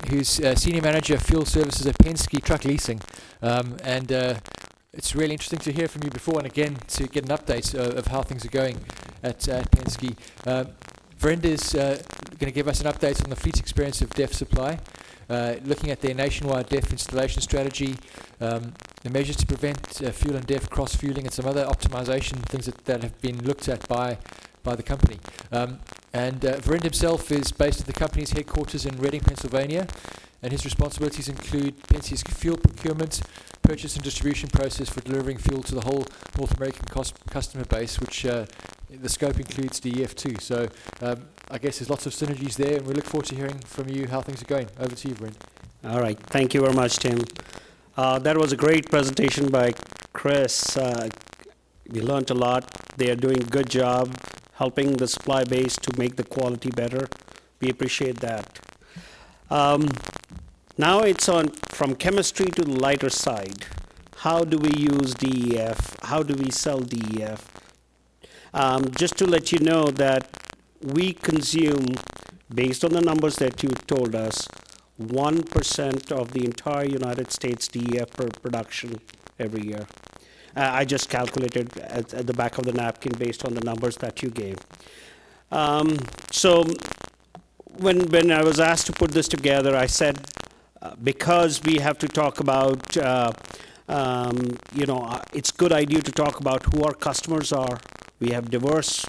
who's Senior Manager of Fuel Services at Penske Truck Leasing. It's really interesting to hear from you before and again to get an update of how things are going at Penske. Virind is going to give us an update on the fleet experience of DEF Supply, looking at their nationwide DEF installation strategy, the measures to prevent fuel and DEF cross-fueling, and some other optimization things that have been looked at by the company. Virind himself is based at the company's headquarters in Reading, Pennsylvania, and his responsibilities include Penske's fuel procurement, purchase and distribution process for delivering fuel to the whole North American customer base, which the scope includes DEF too. So I guess there's lots of synergies there, and we look forward to hearing from you how things are going. Over to you, Virind. All right. Thank you very much, Tim. That was a great presentation by Chris. We learned a lot. They are doing a good job helping the supply base to make the quality better. We appreciate that. Now it's on from chemistry to the lighter side. How do we use DEF? How do we sell DEF? Just to let you know that we consume, based on the numbers that you told us, 1% of the entire United States DEF per production every year. I just calculated at the back of the napkin based on the numbers that you gave. So when I was asked to put this together, I said, because we have to talk about, it's a good idea to talk about who our customers are. We have diverse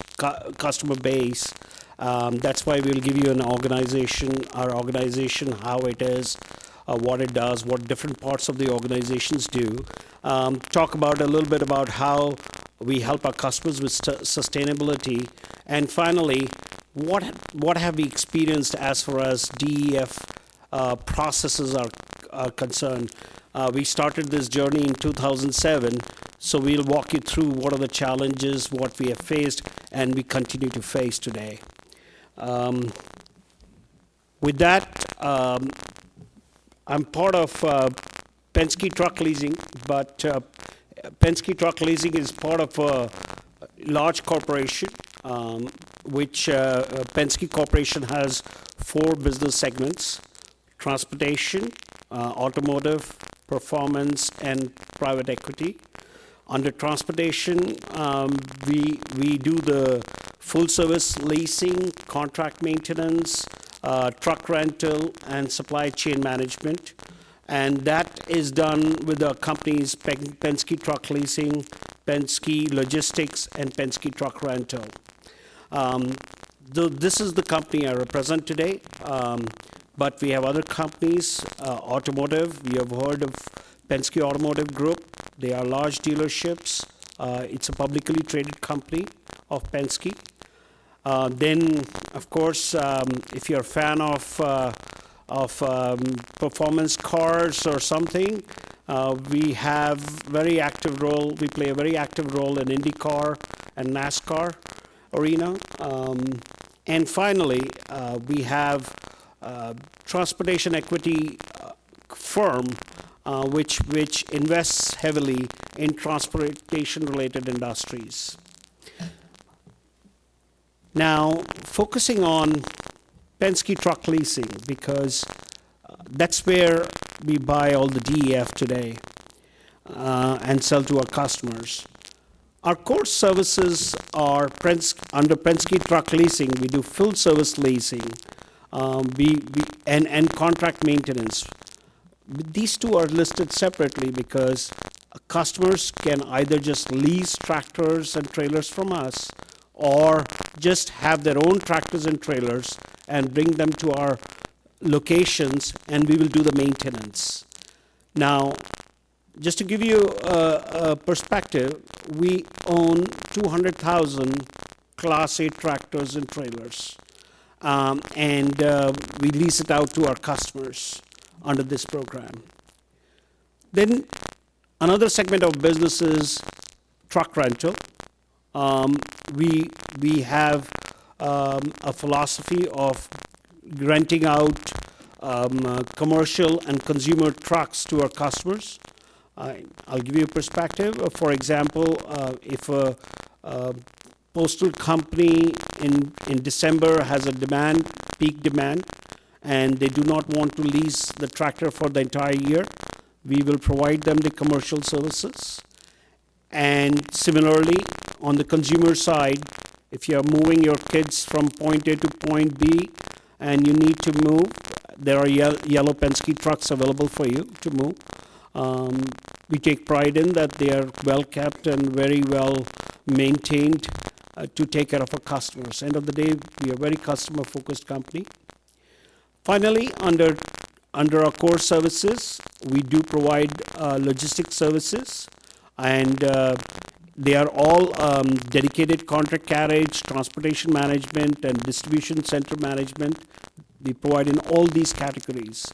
customer base. That's why we'll give you an organization, our organization, how it is, what it does, what different parts of the organizations do. Talk about a little bit about how we help our customers with sustainability. And finally, what have we experienced as far as DEF processes are concerned. We started this journey in 2007, so we'll walk you through what are the challenges, what we have faced, and we continue to face today. With that, I'm part of Penske Truck Leasing, but Penske Truck Leasing is part of a large corporation, which Penske Corporation has 4 business segments: transportation, automotive, performance, and private equity. Under transportation, we do the full service leasing, contract maintenance, truck rental, and supply chain management. And that is done with the companies Penske Truck Leasing, Penske Logistics, and Penske Truck Rental. This is the company I represent today. But we have other companies, automotive. We have heard of Penske Automotive Group. They are large dealerships. It's a publicly traded company of Penske. Then, of course, if you're a fan of performance cars or something, we have very active role. We play a very active role in IndyCar and NASCAR arena. And finally, we have transportation equity firm which invests heavily in transportation-related industries. Now, focusing on Penske Truck Leasing, because that's where we buy all the DEF today and sell to our customers. Our core services are under Penske Truck Leasing. We do full service leasing and contract maintenance. These two are listed separately because customers can either just lease tractors and trailers from us or just have their own tractors and trailers and bring them to our locations, and we will do the maintenance. Now, just to give you a perspective, we own 200,000 Class 8 tractors and trailers, and we lease it out to our customers under this program. Then another segment of business is truck rental. We have a philosophy of renting out commercial and consumer trucks to our customers. I'll give you a perspective. For example, if a postal company in December has a peak demand, and they do not want to lease the tractor for the entire year, we will provide them the commercial services. And similarly, on the consumer side, if you are moving your kids from point A to point B and you need to move, there are yellow Penske trucks available for you to move. We take pride in that they are well kept and very well maintained to take care of our customers. End of the day, we are a very customer-focused company. Finally, under our core services, we do provide logistics services, and they are all dedicated contract carriage, transportation management, and distribution center management. We provide in all these categories.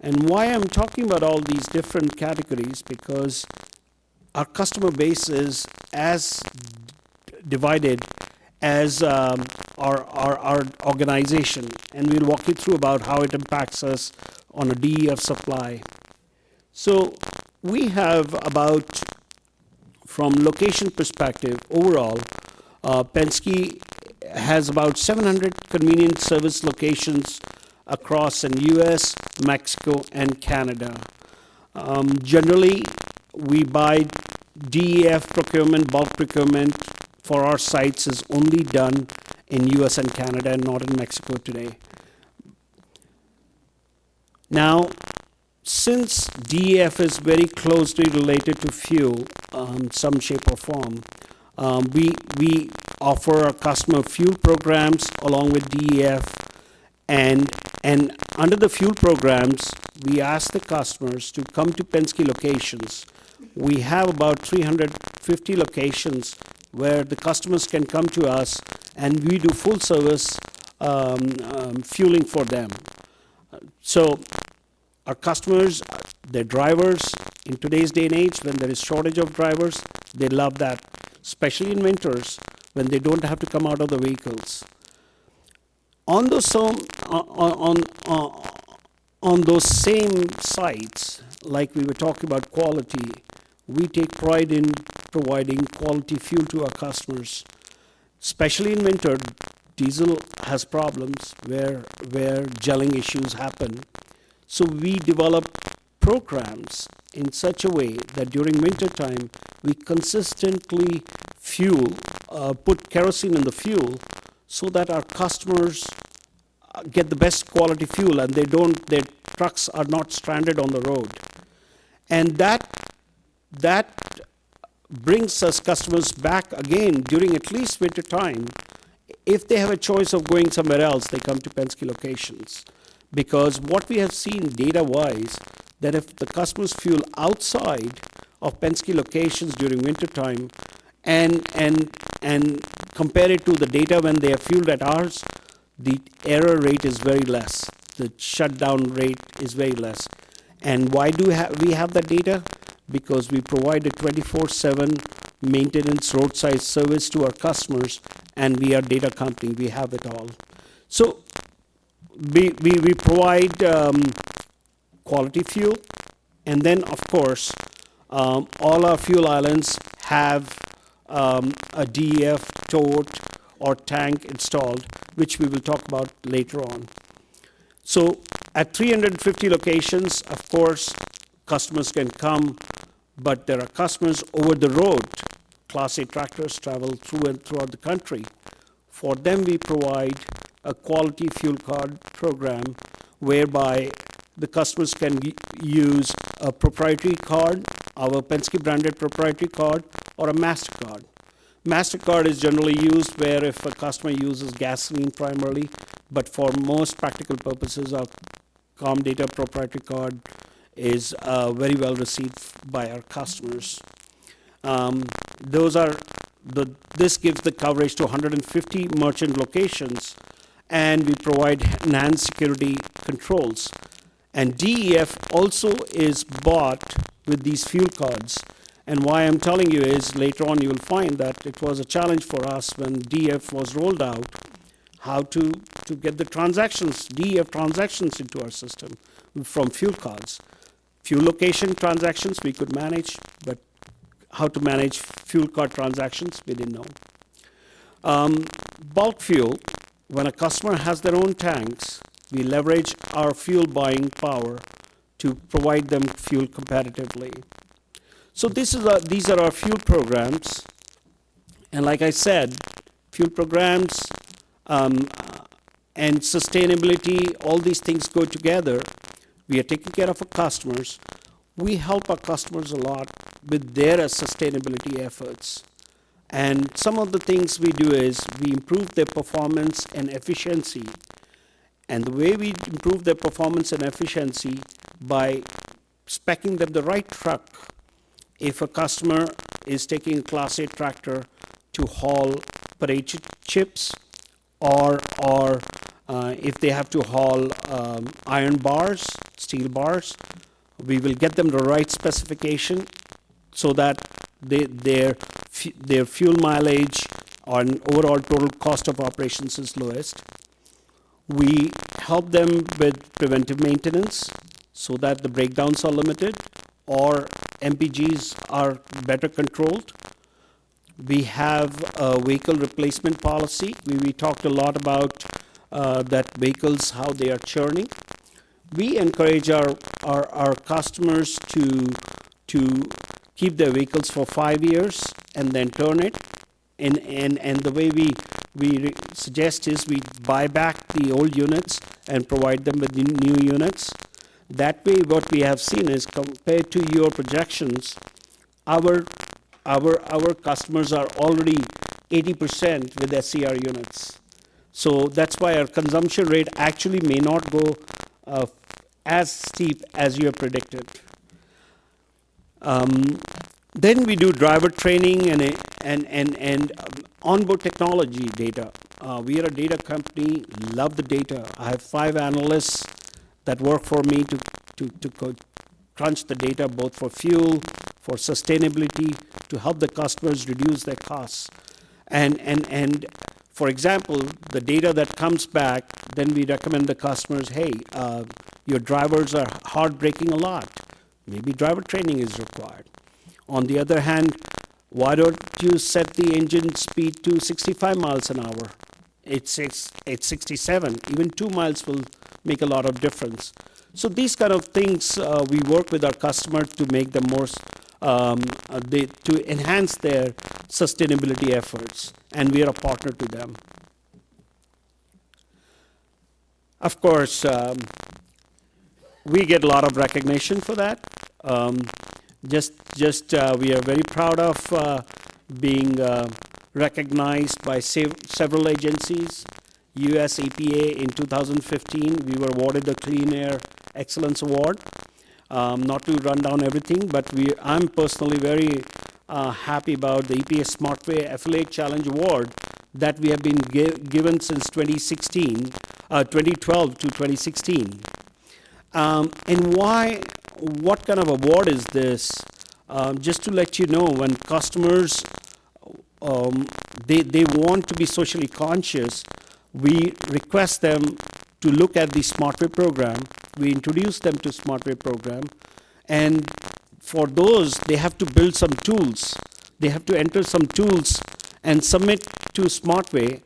And why I'm talking about all these different categories, because our customer base is as divided as our organization, and we'll walk you through about how it impacts us on a DEF supply. So we have about, from location perspective, overall, Penske has about 700 convenience service locations across in US, Mexico, and Canada. Generally, we buy DEF procurement, bulk procurement for our sites is only done in US and Canada and not in Mexico today. Now, since DEF is very closely related to fuel, some shape or form, we offer our customer fuel programs along with DEF, and under the fuel programs, we ask the customers to come to Penske locations. We have about 350 locations where the customers can come to us and we do full service fueling for them. So our customers, their drivers, in today's day and age when there is shortage of drivers, they love that, especially in winters when they don't have to come out of the vehicles. On those same sites, like we were talking about quality, we take pride in providing quality fuel to our customers. Especially in winter, diesel has problems where gelling issues happen. So we develop programs in such a way that during winter time, we consistently put kerosene in the fuel so that our customers get the best quality fuel and their trucks are not stranded on the road. And that brings us customers back again during at least winter time. If they have a choice of going somewhere else, they come to Penske locations. Because what we have seen data-wise, that if the customers fuel outside of Penske locations during winter time and compare it to the data when they are fueled at ours, the error rate is very less. The shutdown rate is very less. And why do we have that data? Because we provide a 24/7 maintenance roadside service to our customers, and we are a data company. We have it all. So we provide quality fuel, and then of course all our fuel islands have a DEF tote or tank installed, which we will talk about later on. So at 350 locations, of course, customers can come, but there are customers over the road. Class A tractors travel through and throughout the country. For them, we provide a quality fuel card program whereby the customers can use a proprietary card, our Penske branded proprietary card, or a MasterCard. MasterCard is generally used where if a customer uses gasoline primarily, but for most practical purposes, our Comdata proprietary card is very well received by our customers. This gives the coverage to 150 merchant locations, and we provide enhanced security controls. And DEF also is bought with these fuel cards. And why I'm telling you is later on you will find that it was a challenge for us when DEF was rolled out, how to get the transactions, DEF transactions into our system from fuel cards. Fuel location transactions we could manage, but how to manage fuel card transactions, we didn't know. Bulk fuel, when a customer has their own tanks, We leverage our fuel buying power to provide them fuel competitively. So these are our fuel programs. And like I said, fuel programs and sustainability, all these things go together. We are taking care of our customers. We help our customers a lot with their sustainability efforts. And some of the things we do is we improve their performance and efficiency. And the way we improve their performance and efficiency by speccing them the right truck. If a customer is taking a Class 8 tractor to haul potato chips, or if they have to haul iron bars, steel bars, we will get them the right specification so that their fuel mileage and overall total cost of operations is lowest. We help them with preventive maintenance so that the breakdowns are limited or MPGs are better controlled. We have a vehicle replacement policy. We talked a lot about that vehicles, how they are churning. We encourage our customers to keep their vehicles for 5 years and then turn it. And the way we suggest is we buy back the old units and provide them with the new units. That way, what we have seen is compared to your projections, our customers are already 80% with SCR units. So that's why our consumption rate actually may not go as steep as you have predicted. Then we do driver training and onboard technology data. We are a data company, love the data. I have 5 analysts that work for me to crunch the data both for fuel, for sustainability, to help the customers reduce their costs. And for example, the data that comes back, then we recommend the customers, hey, your drivers are hard braking a lot. Maybe driver training is required. On the other hand, why don't you set the engine speed to 65 miles an hour? It's 67. Even 2 miles will make a lot of difference. So these kind of things, we work with our customer to make them more, to enhance their sustainability efforts, and we are a partner to them. Of course, we get a lot of recognition for that. We are very proud of being recognized by several agencies. US EPA in 2015, we were awarded the Clean Air Excellence Award. Not to run down everything, but I'm personally very happy about the EPA SmartWay Affiliate Challenge Award that we have been given since 2012 to 2016. And what kind of award is this? Just to let you know, when customers, they want to be socially conscious, we request them to look at the SmartWay program. We introduce them to SmartWay program. And for those, they have to build some tools. They have to enter some tools and submit to SmartWay.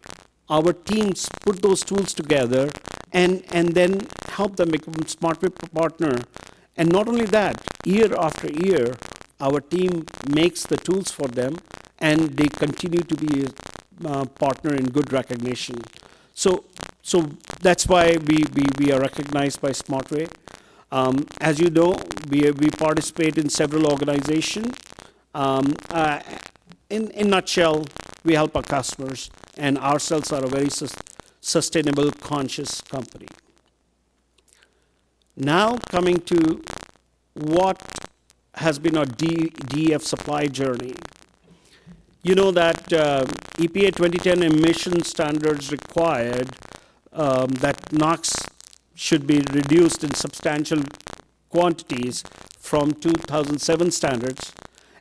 Our teams put those tools together and then help them become a SmartWay partner. And not only that, year after year, our team makes the tools for them, and they continue to be a partner in good recognition. So that's why we are recognized by SmartWay. As you know, we participate in several organizations. In a nutshell, we help our customers, and ourselves are a very sustainable, conscious company. Now coming to what has been our DEF supply journey. You know that EPA 2010 emission standards required that NOx should be reduced in substantial quantities from 2007 standards,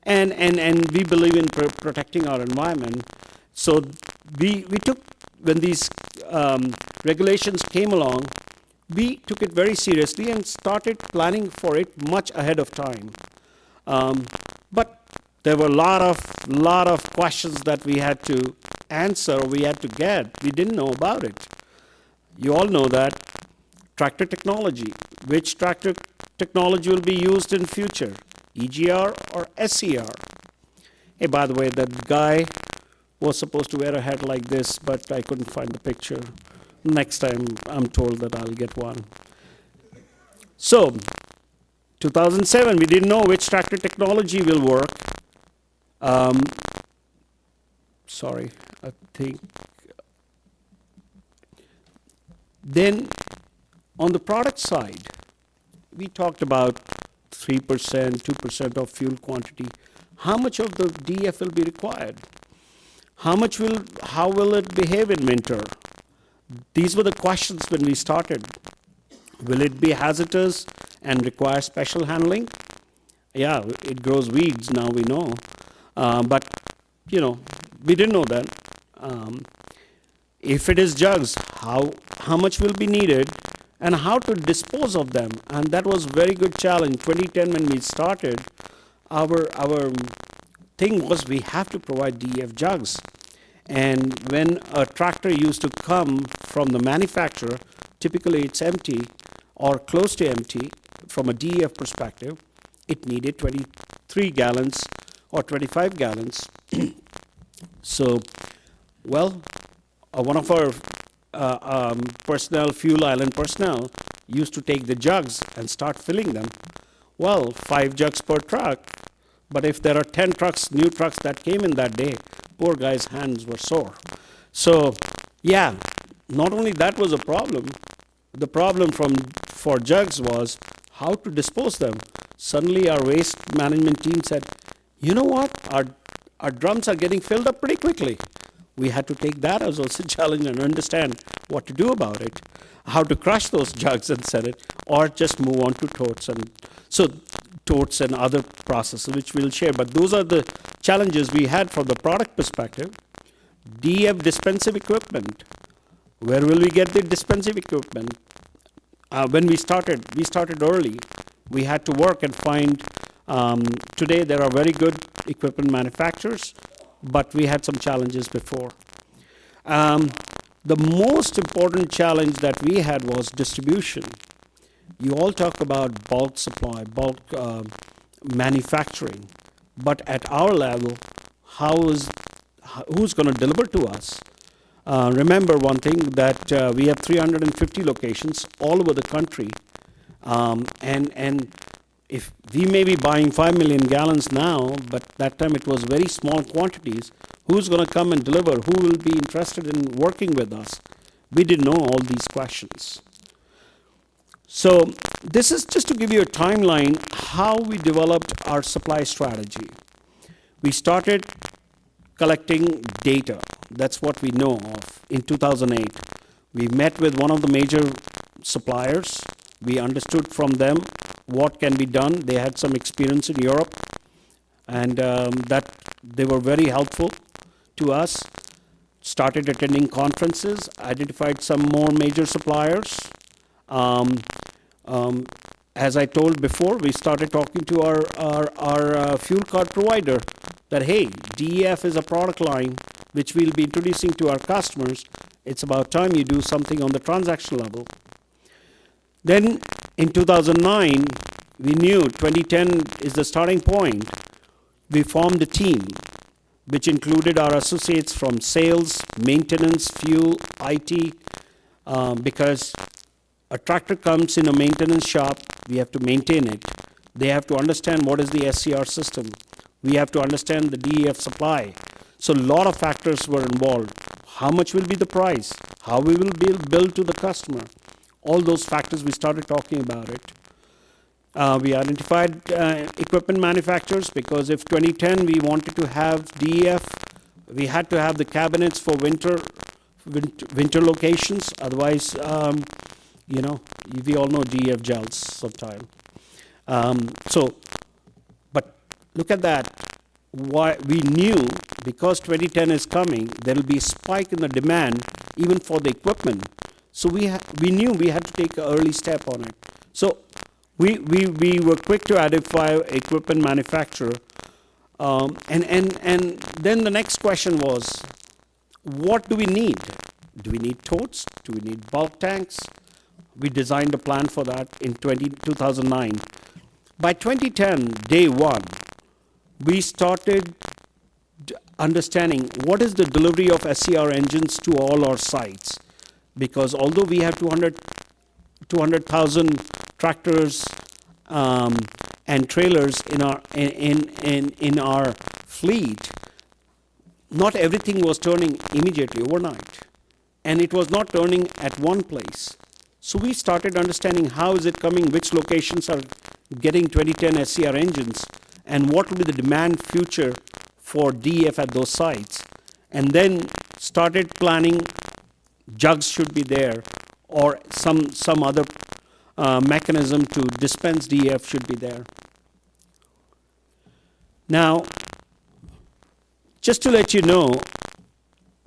and we believe in protecting our environment. So we took, when these regulations came along, we took it very seriously and started planning for it much ahead of time. But there were a lot of questions that we had to answer, we had to get. We didn't know about it. You all know that. tractor technology. Which tractor technology will be used in future? EGR or SCR? Hey, by the way, that guy was supposed to wear a hat like this, but I couldn't find the picture. Next time, I'm told that I'll get one. So, 2007, we didn't know which tractor technology will work. Sorry, I think. Then, on the product side, we talked about 3%, 2% of fuel quantity. How much of the DEF will be required? How will it behave in winter? These were the questions when we started. Will it be hazardous and require special handling? Yeah, it grows weeds, now we know. But, we didn't know that. If it is jugs, how much will be needed and how to dispose of them? And that was a very good challenge. 2010 when we started, our thing was we have to provide DEF jugs. And when a tractor used to come from the manufacturer, typically it's empty or close to empty from a DEF perspective, it needed 23 gallons or 25 gallons. So, well, one of our fuel island personnel used to take the jugs and start filling them. Well, 5 jugs per truck, but if there are 10 trucks, new trucks that came in that day, poor guy's hands were sore. So, yeah, not only that was a problem, the problem for jugs was how to dispose them. Suddenly our waste management team said, you know what, our drums are getting filled up pretty quickly. We had to take that as also a challenge and understand what to do about it, how to crush those jugs and sell it, or just move on to totes. And so totes and other processes which we'll share. But those are the challenges we had from the product perspective. DEF dispensive equipment. Where will we get the dispensive equipment? When we started early. We had to work and find, today there are very good equipment manufacturers, but we had some challenges before. The most important challenge that we had was distribution. You all talk about bulk supply, bulk manufacturing, but at our level, who's going to deliver to us? Remember one thing, that we have 350 locations all over the country, and if we may be buying 5 million gallons now, but that time it was very small quantities, who's going to come and deliver? Who will be interested in working with us? We didn't know all these questions. So this is just to give you a timeline how we developed our supply strategy. We started collecting data. That's what we know of. In 2008, we met with one of the major suppliers. We understood from them what can be done. They had some experience in Europe, and that they were very helpful to us. Started attending conferences, identified some more major suppliers. As I told before, we started talking to our fuel card provider that, hey, DEF is a product line which we'll be introducing to our customers. It's about time you do something on the transaction level. Then in 2009, we knew 2010 is the starting point. We formed a team which included our associates from sales, maintenance, fuel, IT, because a tractor comes in a maintenance shop, we have to maintain it. They have to understand what is the SCR system. We have to understand the DEF supply. So a lot of factors were involved. How much will be the price? How we will bill to the customer? All those factors, we started talking about it. We identified equipment manufacturers, because if 2010 we wanted to have DEF, we had to have the cabinets for winter locations. Otherwise, we all know DEF gels sometime. But look at that. Why we knew, because 2010 is coming, there will be a spike in the demand even for the equipment. So we knew we had to take an early step on it. So we were quick to identify equipment manufacturer, and then the next question was, what do we need? Do we need totes? Do we need bulk tanks? We designed a plan for that in 2009. By 2010, day one, we started understanding what is the delivery of SCR engines to all our sites. Because although we have 200,000 tractors and trailers in our fleet, not everything was turning immediately overnight. And it was not turning at one place. So we started understanding how is it coming, which locations are getting 2010 SCR engines, and what will be the demand future for DEF at those sites. And then started planning jugs should be there, or some other mechanism to dispense DEF should be there. Now, just to let you know,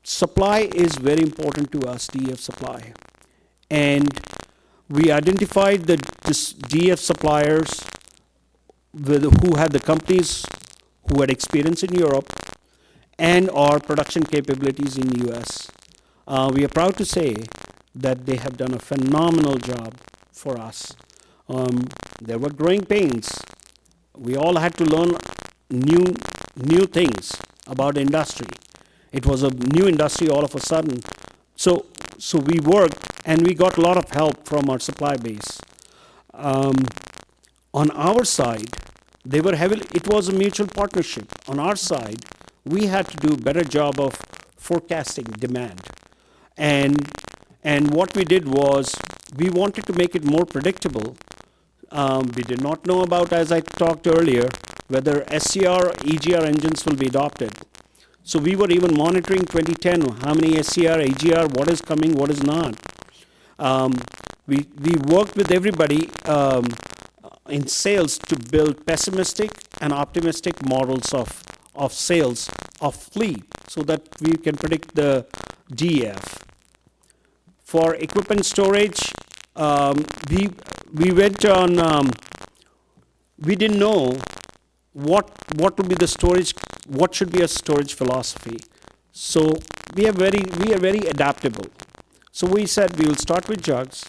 supply is very important to us, DEF supply. And we identified the DEF suppliers who had the companies who had experience in Europe and our production capabilities in the US. We are proud to say that they have done a phenomenal job for us. There were growing pains. We all had to learn new things about industry. It was a new industry all of a sudden. So we worked and we got a lot of help from our supply base. On our side, it was a mutual partnership. On our side, we had to do a better job of forecasting demand. And what we did was, we wanted to make it more predictable. We did not know about, as I talked earlier, whether SCR, EGR engines will be adopted. So we were even monitoring 2010, how many SCR, EGR, what is coming, what is not. We worked with everybody in sales to build pessimistic and optimistic models of sales of fleet so that we can predict the DEF. For equipment storage, we went on, we didn't know what would be the storage, what should be a storage philosophy. So we are very adaptable. So we said we will start with jugs,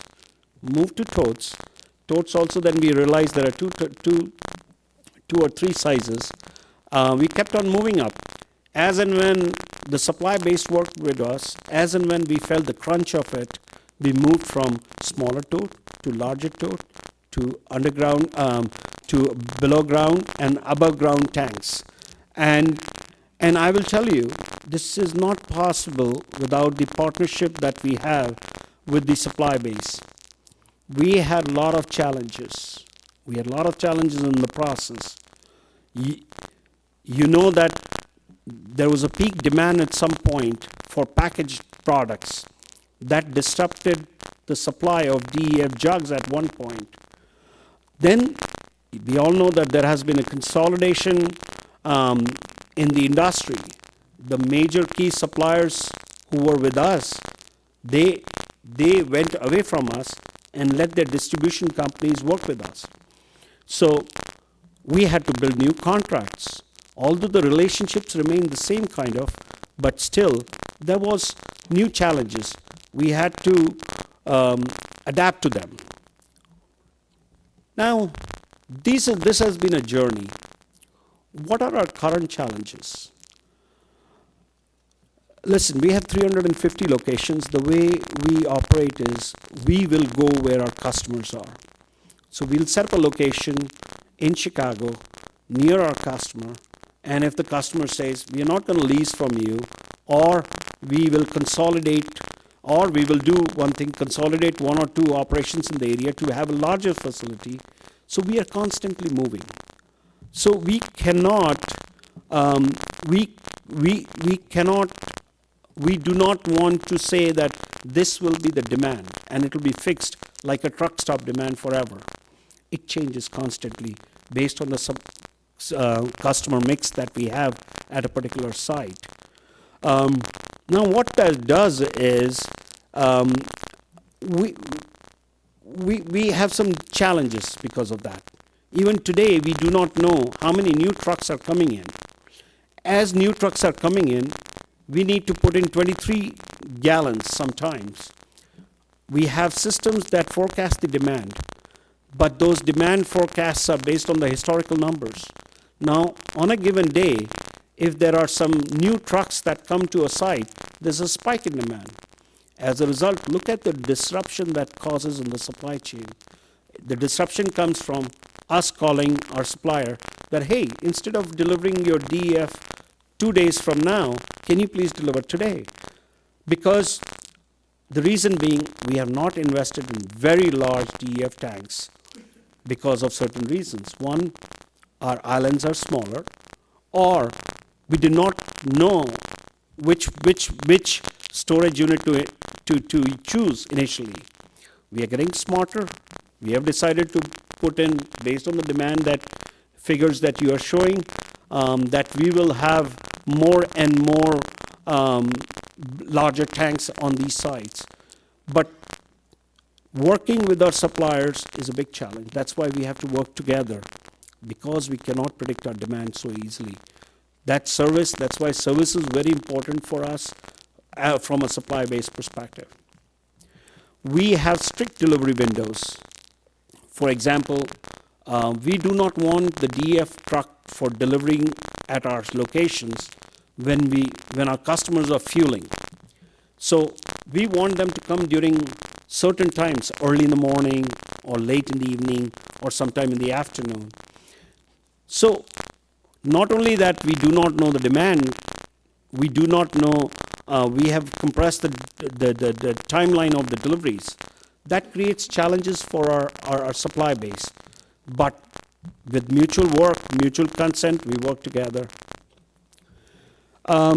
move to totes. Totes also, then we realized there are two or three sizes. We kept on moving up. As and when the supply base worked with us, as and when we felt the crunch of it, we moved from smaller tote to larger tote to underground, to below ground and above ground tanks. And I will tell you, this is not possible without the partnership that we have with the supply base. We had a lot of challenges. We had a lot of challenges in the process. You know that there was a peak demand at some point for packaged products that disrupted the supply of DEF jugs at one point. Then we all know that there has been a consolidation in the industry. The major key suppliers who were with us, they went away from us and let their distribution companies work with us. So we had to build new contracts. Although the relationships remained the same kind of, but still there was new challenges. We had to adapt to them. Now, this has been a journey. What are our current challenges? Listen, we have 350 locations. The way we operate is we will go where our customers are. So we'll set up a location in Chicago near our customer, and if the customer says, we are not going to lease from you, or we will consolidate, or we will do one thing, consolidate one or two operations in the area to have a larger facility. So we are constantly moving. So we cannot, we do not want to say that this will be the demand and it will be fixed like a truck stop demand forever. It changes constantly based on the customer mix that we have at a particular site. Now what that does is we have some challenges because of that. Even today, we do not know how many new trucks are coming in. As new trucks are coming in, we need to put in 23 gallons sometimes. we have systems that forecast the demand, but those demand forecasts are based on the historical numbers. Now, on a given day, if there are some new trucks that come to a site, there's a spike in demand. As a result, look at the disruption that causes in the supply chain. The disruption comes from us calling our supplier that, hey, instead of delivering your DEF 2 days from now, can you please deliver today? Because the reason being, we have not invested in very large DEF tanks because of certain reasons. One, our islands are smaller, or we do not know which storage unit to choose initially. We are getting smarter. We have decided to put in, based on the demand that figures that you are showing, that we will have more and more larger tanks on these sites. But working with our suppliers is a big challenge. That's why we have to work together, because we cannot predict our demand so easily. That's why service is very important for us from a supply-based perspective. We have strict delivery windows. For example, we do not want the DEF truck for delivering at our locations when our customers are fueling. So we want them to come during certain times, early in the morning or late in the evening or sometime in the afternoon. So not only that we do not know the demand, we do not know, we have compressed the timeline of the deliveries. That creates challenges for our supply base. But with mutual work, mutual consent, we work together. How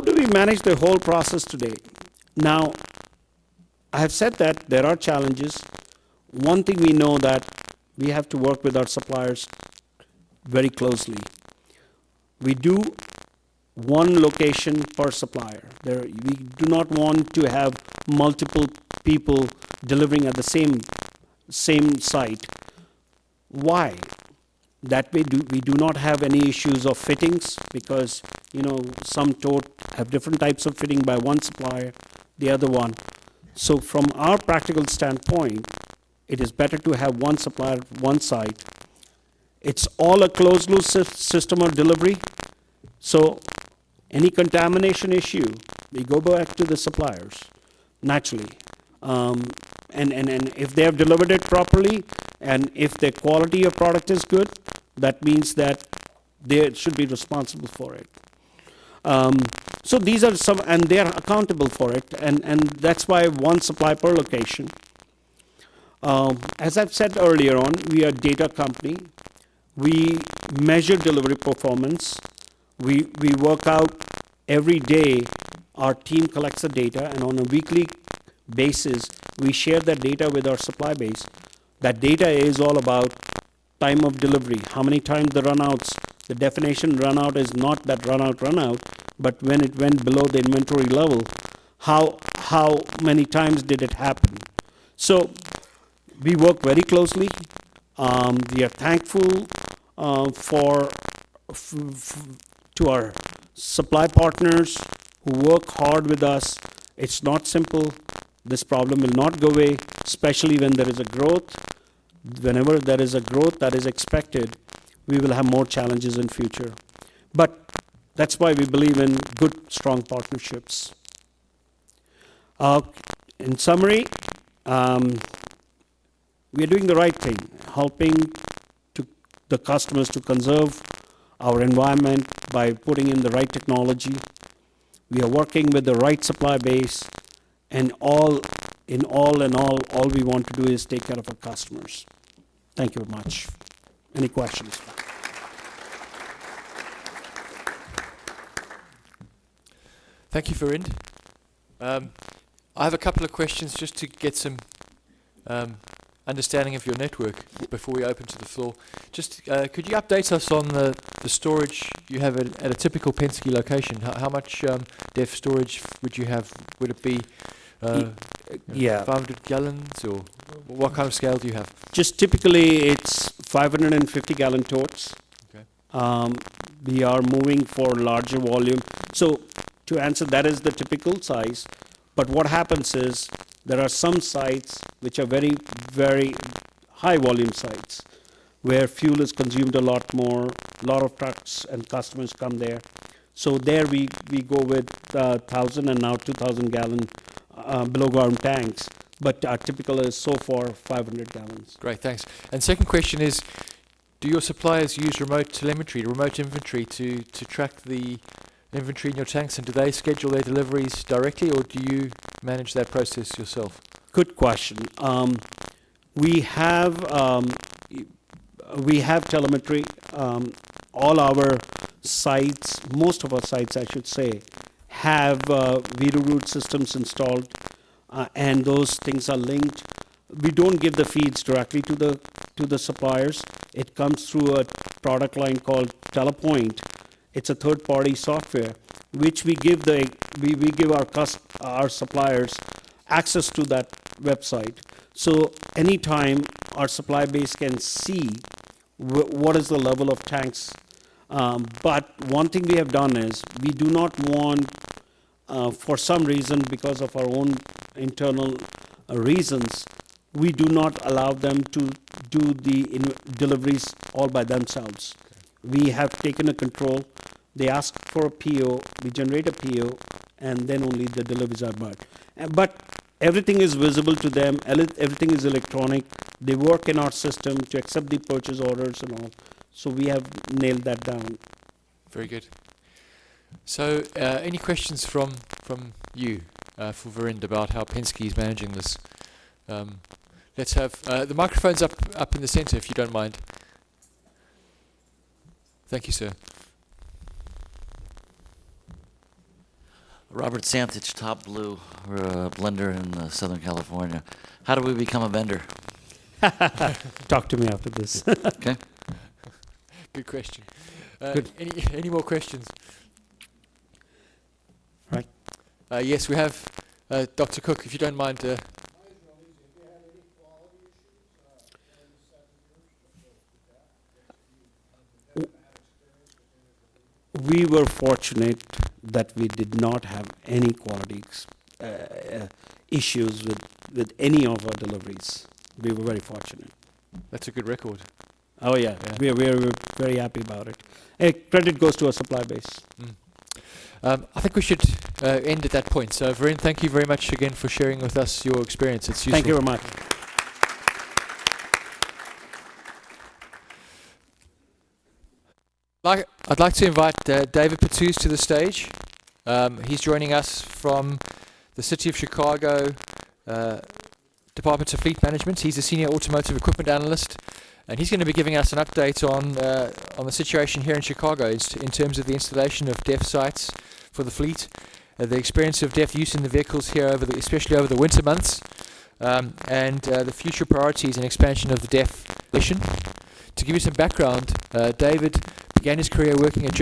do we manage the whole process today? Now, I have said that there are challenges. One thing we know that we have to work with our suppliers very closely. We do one location per supplier. We do not want to have multiple people delivering at the same site. Why? That way we do not have any issues of fittings, because some tote have different types of fitting by one supplier, the other one. So from our practical standpoint, it is better to have one supplier, one site. It's all a closed loop system of delivery. So any contamination issue, we go back to the suppliers, naturally. And if they have delivered it properly, and if the quality of product is good, that means that they should be responsible for it. So these are some, and they are accountable for it, and that's why one supply per location. As I've said earlier on, we are a data company. We measure delivery performance. We work out every day. Our team collects the data, and on a weekly basis, we share that data with our supply base. That data is all about time of delivery, how many times the runouts. The definition runout is not that runout, but when it went below the inventory level, how many times did it happen? So we work very closely. We are thankful to our supply partners who work hard with us. It's not simple. This problem will not go away, especially when there is a growth. Whenever there is a growth that is expected, we will have more challenges in future. But that's why we believe in good, strong partnerships. In summary, we are doing the right thing, helping the customers to conserve our environment by putting in the right technology. We are working with the right supply base, and all we want to do is take care of our customers. Thank you very much. Any questions? Thank you, Virind. I have a couple of questions just to get some understanding of your network before we open to the floor. Just could you update us on the storage you have at a typical Penske location? How much DEF storage would you have? Would it be 500 gallons, or what kind of scale do you have? Just typically it's 550 gallon totes. Okay. We are moving for larger volume. So to answer, that is the typical size. But what happens is there are some sites which are very, very high volume sites where fuel is consumed a lot more, a lot of trucks and customers come there. So there we go with 1,000 and now 2,000 gallon below ground tanks. But our typical is so far 500 gallons. Great, thanks. And second question is, do your suppliers use remote telemetry, remote inventory to track the inventory in your tanks, and do they schedule their deliveries directly, or do you manage that process yourself? Good question. We have telemetry. All our sites, most of our sites, I should say, have Virind systems installed, and those things are linked. We don't give the feeds directly to the suppliers. It comes through a product line called Telepoint. It's a third-party software which we give our suppliers access to that website. So anytime our supply base can see what is the level of tanks. But one thing we have done is we do not want, for some reason, because of our own internal reasons, we do not allow them to do the deliveries all by themselves. Okay. We have taken a control. They ask for a PO, we generate a PO, and then only the deliveries are made. But everything is visible to them, everything is electronic. They work in our system to accept the purchase orders and all. So we have nailed that down. Very good. So any questions from you for Virind about how Penske is managing this? Let's have the microphone's up in the center, if you don't mind. Thank you, sir. Robert Santich, Top Blue. We're a blender in Southern California. How do we become a vendor? Talk to me after this. Okay. Good question. Good. Any more questions? Right. Yes, we have Dr. Cook, if you don't mind. We were fortunate that we did not have any quality issues with any of our deliveries. We were very fortunate. That's a good record. Oh yeah, we are very happy about it. Credit goes to our supply base. I think we should end at that point. So, Virind, thank you very much again for sharing with us your experience. It's useful. Thank you very much. I'd like to invite David Patous to the stage. He's joining us from the City of Chicago Department of Fleet Management. He's a senior automotive equipment analyst, and he's going to be giving us an update on the situation here in Chicago in terms of the installation of DEF sites for the fleet, the experience of DEF use in the vehicles here, especially over the winter months, and the future priorities and expansion of the DEF mission. To give you some background, David began his career working at